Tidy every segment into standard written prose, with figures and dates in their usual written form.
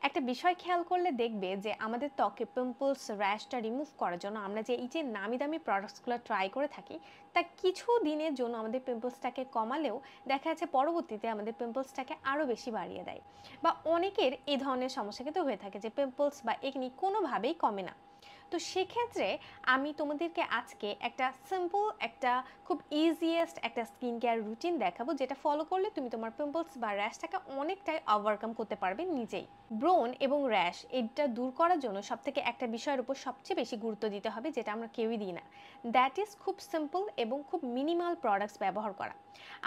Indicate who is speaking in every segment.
Speaker 1: একটা বিষয় খেয়াল করলে দেখবে যে আমাদের ত্বকে পিম্পলস র্যাশটা রিমুভ করার জন্য আমরা যে এই যে নামি দামি প্রোডাক্টসগুলো ট্রাই করে থাকি তা কিছু দিনের জন্য আমাদের পিম্পলসটাকে কমালেও দেখা যাচ্ছে পরবর্তীতে আমাদের পিম্পলসটাকে আরও বেশি বাড়িয়ে দেয়। বা অনেকের এই ধরনের সমস্যা কিন্তু হয়ে থাকে যে পিম্পলস বা একনি কোনোভাবেই কমে না। তো সেক্ষেত্রে আমি তোমাদেরকে আজকে একটা সিম্পল একটা খুব ইজিয়েস্ট একটা স্কিন কেয়ার রুটিন দেখাবো, যেটা ফলো করলে তুমি তোমার পিম্পলস বা র্যাশটাকে অনেকটাই ওভারকাম করতে পারবে নিজেই। ব্রণ এবং র্যাশ এটা দূর করার জন্য সবথেকে একটা বিষয়ের উপর সবচেয়ে বেশি গুরুত্ব দিতে হবে, যেটা আমরা কেউই দিই না। দ্যাট ইজ খুব সিম্পল এবং খুব মিনিমাল প্রোডাক্টস ব্যবহার করা।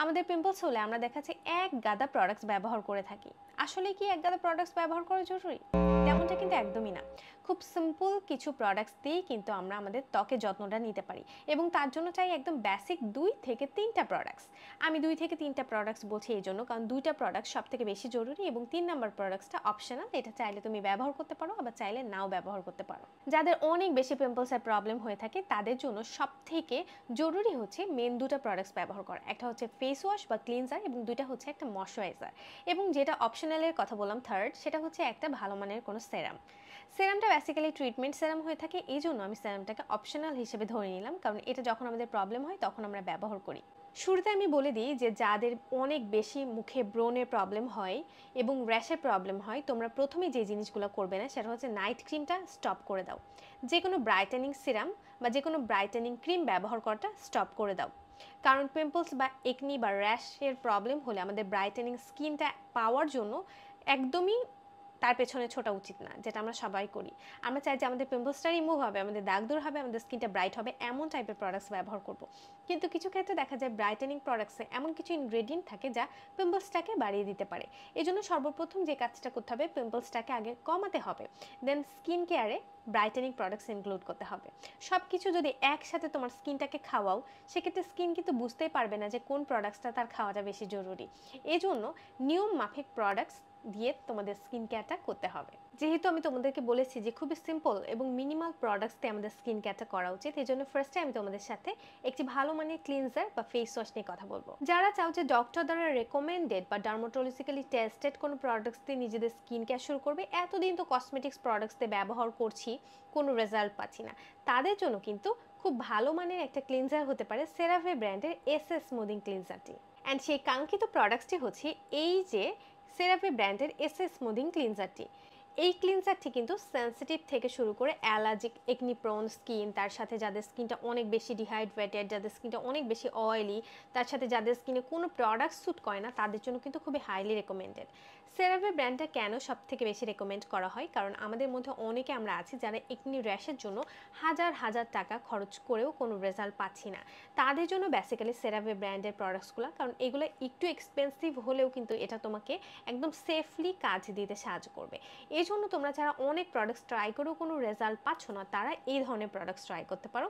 Speaker 1: আমাদের পিম্পলস হলে আমরা দেখাচ্ছি এক গাদা প্রোডাক্টস ব্যবহার করে থাকি। আসলে কি এক গাদা প্রোডাক্টস ব্যবহার করা জরুরি? তেমনটা কিন্তু একদমই না। খুব সিম্পল কিছু প্রোডাক্টস দিয়েই কিন্তু আমরা আমাদের ত্বকের যত্নটা নিতে পারি, এবং তার জন্য চাই একদম বেসিক 2 থেকে 3টা প্রোডাক্টস। আমি 2 থেকে 3টা প্রোডাক্টস বলছি এই জন্য কারণ 2টা প্রোডাক্ট সব থেকে বেশি জরুরি এবং 3 নম্বর প্রোডাক্টসটা অপশনাল। এটা চাইলে তুমি ব্যবহার করতে পারো, আবার চাইলে নাও ব্যবহার করতে পারো। যাদের অনেক বেশি পিম্পলসের প্রবলেম হয়ে থাকে তাদের জন্য সব থেকে জরুরি হচ্ছে মেন 2টা প্রোডাক্টস ব্যবহার করা। একটা হচ্ছে ফেস ওয়াশ বা ক্লিনজার এবং 2টা হচ্ছে একটা ময়শ্চারাইজার। এবং যেটা অপশনালের কথা বললাম থার্ড, সেটা হচ্ছে একটা ভালো মানের কোনো সেরাম। সেরামটা বেসিক্যালি ট্রিটমেন্ট সেরাম হয়ে থাকে, এই জন্য আমি সেরামটাকে অপশনাল হিসেবে ধরে নিলাম, কারণ এটা যখন আমাদের প্রবলেম হয় তখন আমরা ব্যবহার করি। শুরুতে আমি বলে দিই যে যাদের অনেক বেশি মুখে ব্রণের প্রবলেম হয় এবং র্যাশের প্রবলেম হয়, তোমরা প্রথমে যে জিনিসগুলো করবে না সেটা হচ্ছে নাইট ক্রিমটা স্টপ করে দাও। যে কোনো ব্রাইটেনিং সিরাম বা যে কোনো ব্রাইটেনিং ক্রিম ব্যবহার করাটা স্টপ করে দাও। কারণ পিম্পলস বা একনি বা র্যাশের প্রবলেম হলে আমাদের ব্রাইটেনিং স্কিনটা পাওয়ার জন্য একদমই তার পেছনে ছোটা উচিত না, যেটা আমরা সবাই করি। আমরা চাই যে আমাদের পিম্পলসটা রিমুভ হবে, আমাদের দাগ দূর হবে, আমাদের স্কিনটা ব্রাইট হবে, এমন টাইপের প্রোডাক্টস ব্যবহার করব। কিন্তু কিছু ক্ষেত্রে দেখা যায় ব্রাইটেনিং প্রোডাক্টসে এমন কিছু ইনগ্রেডিয়েন্ট থাকে যা পিম্পলসটাকে বাড়িয়ে দিতে পারে। এই জন্য সর্বপ্রথম যে কাজটা করতে হবে, পিম্পলসটাকে আগে কমাতে হবে, দেন স্কিন কেয়ারে ব্রাইটেনিং প্রোডাক্টস ইনক্লুড করতে হবে। সব কিছু যদি একসাথে তোমার স্কিনটাকে খাওয়াও, সেক্ষেত্রে স্কিন কিন্তু বুঝতেই পারবে না যে কোন প্রোডাক্টসটা তার খাওয়াটা বেশি জরুরি। এই জন্য নিয়ম মাফিক প্রোডাক্টস দিয়ে তোমাদের স্কিন কেয়ারটা করতে হবে। যেহেতু আমি তোমাদেরকে বলেছি যে খুবই সিম্পল এবং মিনিমাল প্রোডাক্টস দিয়ে আমাদের স্কিন কেয়ারটা করা উচিত, এই জন্য ফার্স্টে আমি তোমাদের সাথে একটি ভালো মানের ক্লিনজার বা ফেস ওয়াশ নিয়ে কথা বলবো। যারা চাও যে ডক্টর দ্বারা রেকমেন্ডেড বা ডার্মাটোলজিক্যালি টেস্টেড কোনো প্রোডাক্টস দিয়ে নিজেদের স্কিন কেয়ার শুরু করবে, এতদিন তো কসমেটিক্স প্রোডাক্টস দিয়ে ব্যবহার করছি, কোনো রেজাল্ট পাচ্ছি না, তাদের জন্য কিন্তু খুব ভালো মানের একটা ক্লিনজার হতে পারে সেরাভে ব্র্যান্ডের এসএস স্মুদিং ক্লিনজারটি। অ্যান্ড সেই কাঙ্ক্ষিত প্রোডাক্টসটি হচ্ছে এই যে সেরাভে ব্র্যান্ডের এসএস স্মুদিং ক্লিনজারটি। এই ক্লিনজারটি কিন্তু সেন্সিটিভ থেকে শুরু করে অ্যালার্জিক, একনি প্রোন স্কিন, তার সাথে যাদের স্কিনটা অনেক বেশি ডিহাইড্রেটেড, যাদের স্কিনটা অনেক বেশি অয়েলি, তার সাথে যাদের স্কিনে কোনো প্রোডাক্ট স্যুট করে না, তাদের জন্য কিন্তু খুবই হাইলি রেকমেন্ডেড। সেরাভে ব্র্যান্ডটা কেন সব থেকে বেশি রেকমেন্ড করা হয়? কারণ আমাদের মধ্যে অনেকে আমরা আছি যারা একনি র্যাশের জন্য হাজার হাজার টাকা খরচ করেও কোনো রেজাল্ট পাচ্ছি না। তাদের জন্য বেসিক্যালি সেরাভে ব্র্যান্ডের প্রোডাক্টসগুলো, কারণ এগুলো একটু এক্সপেন্সিভ হলেও কিন্তু এটা তোমাকে একদম সেফলি কাজ দিতে সাহায্য করবে। এই জন্য তোমরা যারা অনেক প্রোডাক্টস ট্রাই করেও কোনো রেজাল্ট পাচ্ছ না, তারা এই ধরনের প্রোডাক্টস ট্রাই করতে পারো।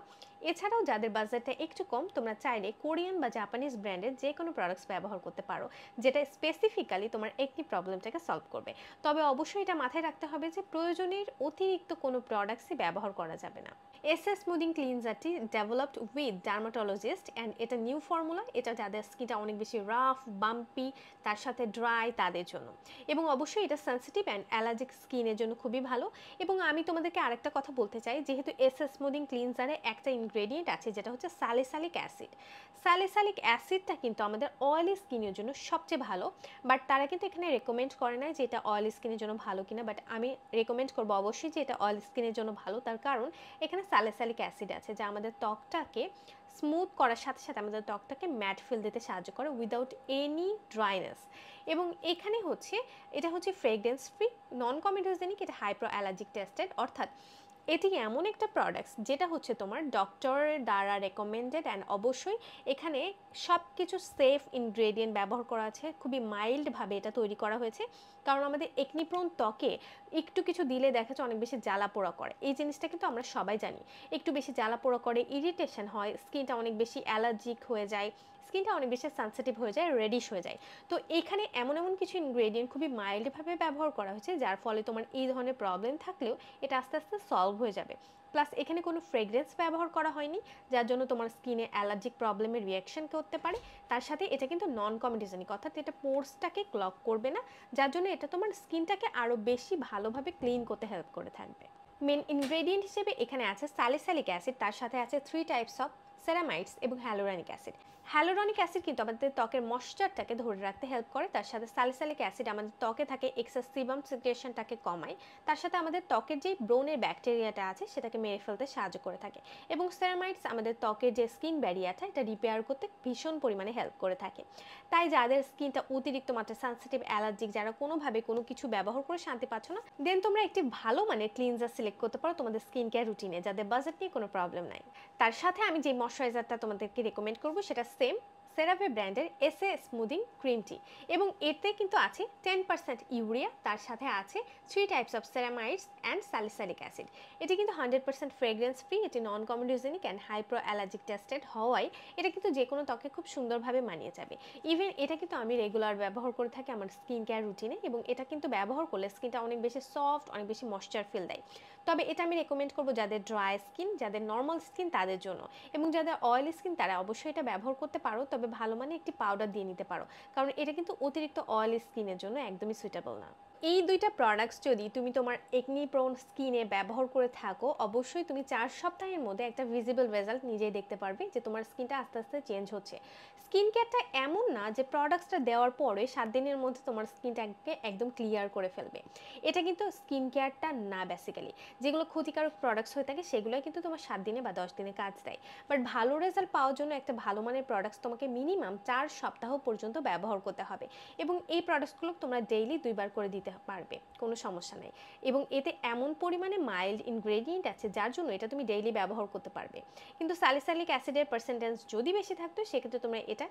Speaker 1: এছাড়াও যাদের বাজেটটা একটু কম, তোমরা চাইলে কোরিয়ান বা জাপানিজ ব্র্যান্ডের যে কোনো প্রোডাক্টস ব্যবহার করতে পারো, যেটা স্পেসিফিক্যালি তোমার একটি প্রবলেমটাকে সলভ করবে। তবে অবশ্যই এটা মাথায় রাখতে হবে যে প্রয়োজনের অতিরিক্ত কোনো প্রোডাক্টসই ব্যবহার করা যাবে না। এসএস স্মুদিং ক্লিনজারটি ডেভেলপড উইথ ডার্মাটোলজিস্ট অ্যান্ড এটা নিউ ফর্মুলা। এটা যাদের স্কিনটা অনেক বেশি রাফ, বাম্পি, তার সাথে ড্রাই, তাদের জন্য। এবং অবশ্যই এটা সেন্সিটিভ অ্যান্ড অ্যালার্জিক স্কিনের জন্য খুবই ভালো। এবং আমি তোমাদেরকে আরেকটা কথা বলতে চাই, যেহেতু এসএস স্মুদিং ক্লিনজারে একটা ইনগ্রেডিয়েন্ট আছে যেটা হচ্ছে স্যালিসালিক অ্যাসিড। স্যালিসালিক অ্যাসিডটা কিন্তু আমাদের অয়েলি স্কিনের জন্য সবচেয়ে ভালো, বাট তারা কিন্তু এখানে রেকমেন্ড করে না যে এটা অয়েলি স্কিনের জন্য ভালো কিনা, বাট আমি রেকমেন্ড করবো অবশ্যই যে এটা অয়েলি স্কিনের জন্য ভালো। তার কারণ এখানে স্যালিসালিক অ্যাসিড আছে যা আমাদের ত্বকটাকে স্মুথ করার সাথে সাথে আমাদের ত্বকটাকে ম্যাট ফিল দিতে সাহায্য করে উইদাউট এনি ড্রাইনেস। এবং এখানে হচ্ছে এটা হচ্ছে ফ্রেগরেন্স ফ্রি, নন কমেডোজেনিক, এটা হাইপ্রো অ্যালার্জিক টেস্টেড, অর্থাৎ এটি এমন একটা প্রোডাক্টস যেটা হচ্ছে তোমার ডক্টরের দ্বারা রেকমেন্ডেড। অ্যান্ড অবশ্যই এখানে সব কিছু সেফ ইনগ্রেডিয়েন্ট ব্যবহার করা আছে, খুবই মাইল্ডভাবে এটা তৈরি করা হয়েছে। কারণ আমাদের একনিপ্রোন ত্বকে একটু কিছু দিলে দেখা যাচ্ছে অনেক বেশি জ্বালা পোড়া করে, এই জিনিসটা কিন্তু আমরা সবাই জানি। একটু বেশি জ্বালা পোড়া করে, ইরিটেশন হয়, স্কিনটা অনেক বেশি অ্যালার্জিক হয়ে যায়, স্কিনটা অনেক বেশি সেনসিটিভ হয়ে যায়, রেডিশ হয়ে যায়। তো এখানে এমন এমন কিছু ইনগ্রেডিয়েন্ট খুবই মাইল্ডভাবে ব্যবহার করা হয়েছে, যার ফলে তোমার এই ধরনের প্রবলেম থাকলেও এটা আস্তে আস্তে সলভ হয়ে যাবে। প্লাস এখানে কোনো ফ্রেগরেন্স ব্যবহার করা হয়নি, যার জন্য তোমার স্কিনে অ্যালার্জিক প্রবলেমের রিয়াকশন করতে পারে। তার সাথে এটা কিন্তু নন কমেডিজেনিক, অর্থাৎ এটা পোর্সটাকে ক্লগ করবে না, যার জন্য এটা তোমার স্কিনটাকে আরও বেশি ভালোভাবে ক্লিন করতে হেল্প করে থাকবে। মেন ইনগ্রেডিয়েন্ট হিসেবে এখানে আছে স্যালিসাইলিক অ্যাসিড, তার সাথে আছে 3 টাইপস অফ সেরামাইডস এবং হ্যালোরনিক অ্যাসিড। হ্যালোরনিক অ্যাসিড কিন্তু আমাদের ত্বকের ময়েশ্চারটাকে ধরে রাখতে হেল্প করে, তার সাথে স্যালিসাইলিক অ্যাসিড আমাদের ত্বকে থাকে এক্সেস সিবাম সিক্রেশনটাকে কমায়, তার সাথে আমাদের ত্বকের যে ব্রণের ব্যাকটেরিয়াটা আছে সেটাকে মেরে ফেলতে সাহায্য করে থাকে, এবং সেরামাইডস আমাদের ত্বকের যে স্কিন ব্যারিয়ারটা এটা রিপেয়ার করতে ভীষণ পরিমাণে হেল্প করে থাকে। তাই যাদের স্কিনটা অতিরিক্ত মাত্রা সেনসিটিভ, অ্যালার্জিক, যারা কোনোভাবে কোনো কিছু ব্যবহার করে শান্তি পাচ্ছ না, দেন তোমরা একটি ভালো মানের ক্লিনজার সিলেক্ট করতে পারো তোমাদের স্কিন কেয়ার রুটিনে, যাদের বাজেট নিয়ে কোনো প্রবলেম নাই। তার সাথে আমি যে ময়শ্চারাইজারটা তোমাদেরকে রেকমেন্ড করবো সেটা সেম সেরাভে ব্র্যান্ডের এসএ স্মুদিং ক্রিম টি, এবং এতে কিন্তু আছে 10% ইউরিয়া, তার সাথে আছে 3 types of ceramides and salicylic acid. এটি কিন্তু 100% ফ্রেগ্রেন্স ফ্রি, এটি নন কমেডিজেনিক অ্যান্ড হাইপ্রো অ্যালার্জিক টেস্টেড হওয়ায় এটা কিন্তু যে কোনো ত্বকে খুব সুন্দরভাবে মানিয়ে যাবে। ইভেন এটা কিন্তু আমি রেগুলার ব্যবহার করে থাকি আমার স্কিন কেয়ার রুটিনে, এবং এটা কিন্তু ব্যবহার করলে স্কিনটা অনেক বেশি সফট, অনেক বেশি ময়েশ্চার ফিল দেয়। তবে এটা আমি রেকমেন্ড করবো যাদের ড্রাই স্কিন, যাদের নর্মাল স্কিন তাদের জন্য, এবং যাদের অয়েলি স্কিন তারা অবশ্যই এটা ব্যবহার করতে পারো, তবে ভালো মানে একটি পাউডার দিয়ে নিতে পারো, কারণ এটা কিন্তু অতিরিক্ত অয়েলি স্কিনের জন্য একদমই সুইটেবল না। এই দুইটা প্রোডাক্টস যদি তুমি তোমার একনি প্রোন স্কিনে ব্যবহার করে থাকো, অবশ্যই তুমি 4 সপ্তাহের মধ্যে একটা ভিজিবল রেজাল্ট নিজেই দেখতে পারবে যে তোমার স্কিনটা আস্তে আস্তে চেঞ্জ হচ্ছে। স্কিন কেয়ারটা এমন না যে প্রোডাক্টসটা দেওয়ার পরে 7 দিনের মধ্যে তোমার স্কিনটাকে একদম ক্লিয়ার করে ফেলবে, এটা কিন্তু স্কিন কেয়ারটা না। বেসিক্যালি যেগুলো ক্ষতিকারক প্রোডাক্টস হয়ে থাকে সেগুলোই কিন্তু তোমার 7 দিনে বা 10 দিনে কাজ দেয়, বাট ভালো রেজাল্ট পাওয়ার জন্য একটা ভালো মানের প্রোডাক্টস তোমাকে মিনিমাম 4 সপ্তাহ পর্যন্ত ব্যবহার করতে হবে, এবং এই প্রোডাক্টসগুলো তোমরা ডেইলি 2 বার করে দিতে পারবে, কোনো সমস্যা নাই। এবং এতে এমন পরিমাণে মাইল্ড ইনগ্রেডিয়েন্ট আছে যার জন্য এটা তুমি ডেইলি ব্যবহার করতে পারবে। কিন্তু স্যালিসাইলিক অ্যাসিডের পার্সেন্টেজ যদি বেশি থাকতো সেক্ষেত্রে তোমরা এটা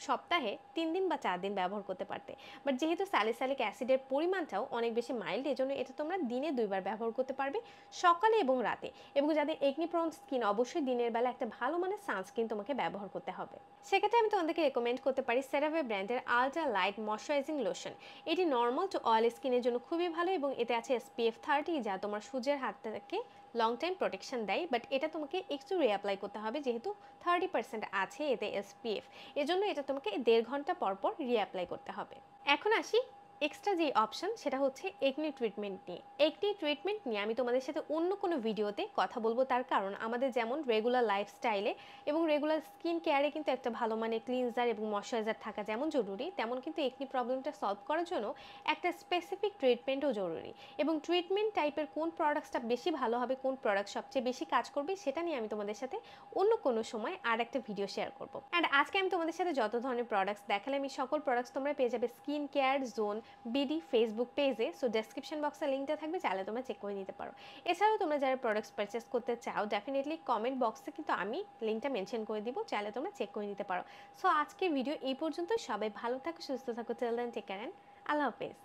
Speaker 1: সপ্তাহে 3 দিন বা 4 দিন ব্যবহার করতে পারতে, বাট যেহেতু স্যালিসাইলিক অ্যাসিডের পরিমাণটাও অনেক বেশি মাইল্ড, এজন্য এটা তোমরা দিনে 2 বার ব্যবহার করতে পারবে, সকালে এবং রাতে। এবং যাদের একনি প্রোন স্কিন, অবশ্যই দিনের বেলা একটা ভালো মানের সানস্ক্রিন তোমাকে ব্যবহার করতে হবে। সেক্ষেত্রে আমি তোমাদেরকে রেকমেন্ড করতে পারি সেরাভে ব্র্যান্ডের আলট্রা লাইট ময়শ্চারাইজিং লোশন। এটি নর্মাল টু অয়েল স্কিনের জন্য খুবই ভালো, এবং এতে আছে SPF 30, যা তোমার সূর্যের হাত থেকে লং টাইম প্রোটেকশন দেয়, বাট এটা তোমাকে একটু রিঅ্যাপ্লাই করতে হবে, যেহেতু 30% আছে এতে SPF, এজন্য এটা তোমাকে 1.5 ঘন্টা পর পর রিঅ্যাপ্লাই করতে হবে। এখন আসি এক্সট্রা যে অপশন, সেটা হচ্ছে একনি ট্রিটমেন্ট নিয়ে। একনি ট্রিটমেন্ট নিয়ে আমি তোমাদের সাথে অন্য কোনো ভিডিওতে কথা বলবো, তার কারণ আমাদের যেমন রেগুলার লাইফস্টাইলে এবং রেগুলার স্কিন কেয়ারে কিন্তু একটা ভালো মানের ক্লিনজার এবং ময়শ্চারাইজার থাকা যেমন জরুরি, তেমন কিন্তু একনি প্রবলেমটা সলভ করার জন্য একটা স্পেসিফিক ট্রিটমেন্টও জরুরি, এবং ট্রিটমেন্ট টাইপের কোন প্রোডাক্টসটা বেশি ভালো হবে, কোন প্রোডাক্ট সবচেয়ে বেশি কাজ করবে, সেটা নিয়ে আমি তোমাদের সাথে অন্য কোনো সময় আর একটা ভিডিও শেয়ার করবো। অ্যান্ড আজকে আমি তোমাদের সাথে যত ধরনের প্রোডাক্টস দেখালাম, এই সকল প্রোডাক্টস তোমরা পেয়ে যাবে skin care zone BD Facebook পেজে। সো ডেসক্রিপশন বক্সে লিঙ্কটা থাকবে, চাইলে তোমরা চেক করে নিতে পারো। এছাড়াও তোমরা যারা প্রোডাক্টস পারচেস করতে চাও, ডেফিনেটলি কমেন্ট বক্সে কিন্তু আমি লিঙ্কটা মেনশন করে দিব, চাইলে তোমরা চেক করে নিতে পারো। সো আজকের ভিডিও এই পর্যন্ত, সবাই ভালো থাকো, সুস্থ থাকো, টিল দেন টেক কেয়ার, আল্লাহ হাফেজ।